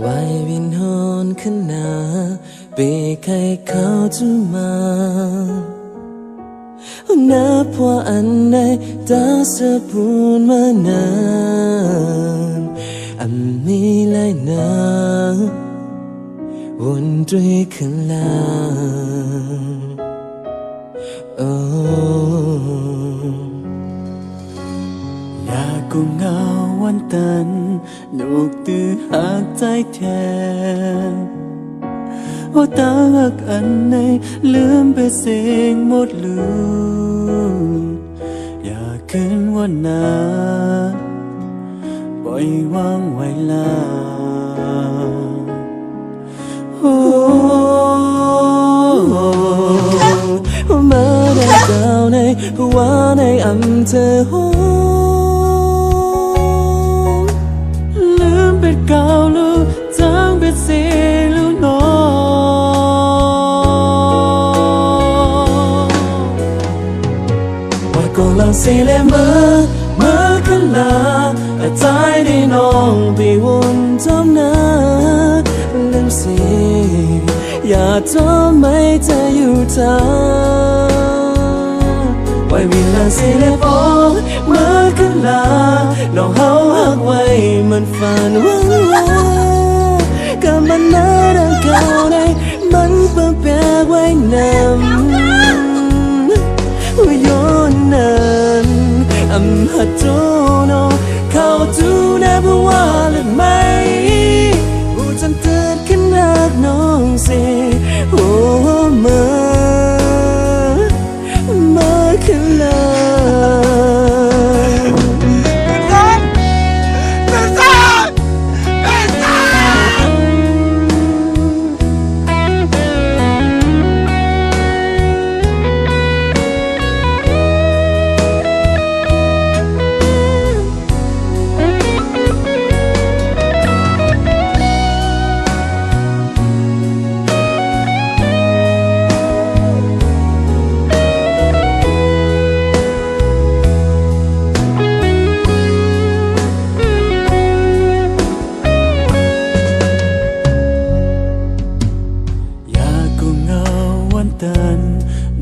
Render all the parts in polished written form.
ไว้วินฮอนขึ้นหน้าเบใครเขาจะมานับว่าอันใดตาสะพูนมานานอันมีหลายนาวนด้วยขึ้นลาอยากกูเงาวันตันลูกตื้อหักใจแทนว่าตาหักอันไหนลืมไปเสียงหมดลืมอยากขึ้นวันนั้นปล่อยวางไว้ลามาได้ดาวในว่าในอำเภอหงลืมเป็นเก่าลูกจางเป็นเสียลูกน้องว่าก็ลังเสียเลยเมื่อขึ้นลาแต่ใจได้น้องไปวนจมน้ำลืมเสียอย่าทำไม่เธออยู่เธอไว้วิลาสิเลฟองเมื่อขึ้นลาน้องเฮาหักไว้มันฝันหวังว่ากับมันน่าดังเก่าในมันเปิดแปลไว้นำว่าย้อนนั้นหัดโจโนเข้าจูนะเพราะว่าหรือไม่กูจนตื่นขึ้นหักน้องสิโอ้มาขึ้นเลย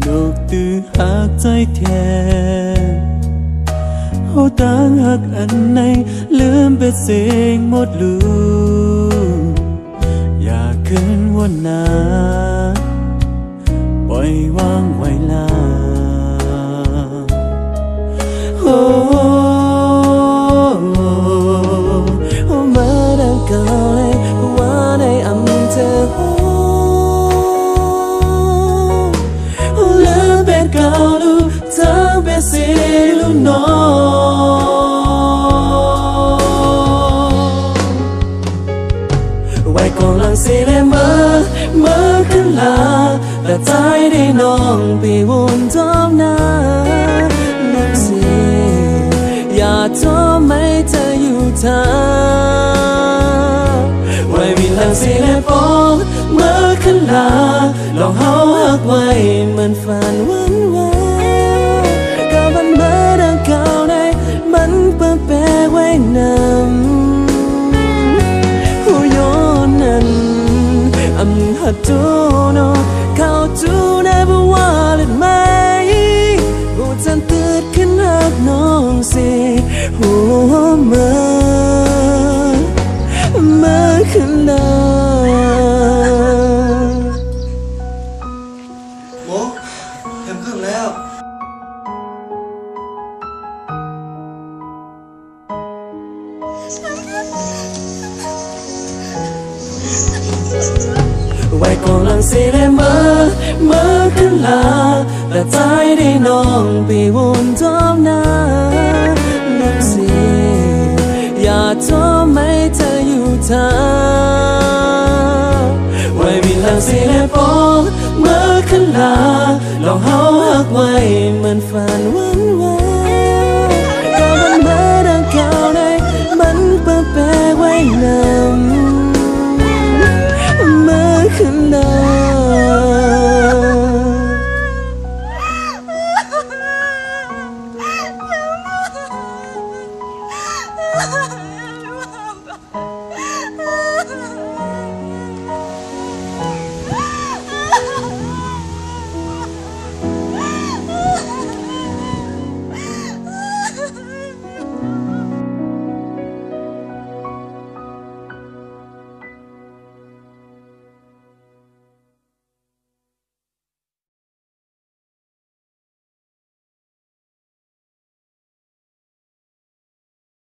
ลูกตื้อหักใจแทนโอ้ต่างหักอันไหนลืมไปเสียงหมดลืมอยากขึ้นวันนั้นปล่อยวางไว้ลาโอ้มาดังเก่าเลยว่าในอำเภอเก่าลูกเธอเป็นสิลูกน้องไว้ก่อนหลังสิเลยเมื่อขึ้นลาแต่ใจได้น้องไปวนจอมน้ำลืมสิอย่าทำไม่เธออยู่เธอไว้วิหลังสิเลยฟองเมื่อขึ้นลาลองเฮาหักไว้มันฝันวันว่ากับมันเมื่อดังเก่าในมันเปิดแปลไว้นำผู้ย้อนนั้นหัดจูโนเข้าจูนะเพราะว่าหรือไม่กูจันตื่นขึ้นหักน้องสิหัวเมื่อขึ้นลาไว้ก่อนหลังสิเลยเมื่อขึ้นลาแต่ใจได้น้องไปวนจอมน้ำลืมสิอย่าทำไม่เธออยู่เธอไว้วิหลังสิเลยฟองเมื่อขึ้นลาลองเฮาหักไว้มันฝันวันว่ากับมันเมื่อดังเก่าในมันเปิดแปลไว้นาน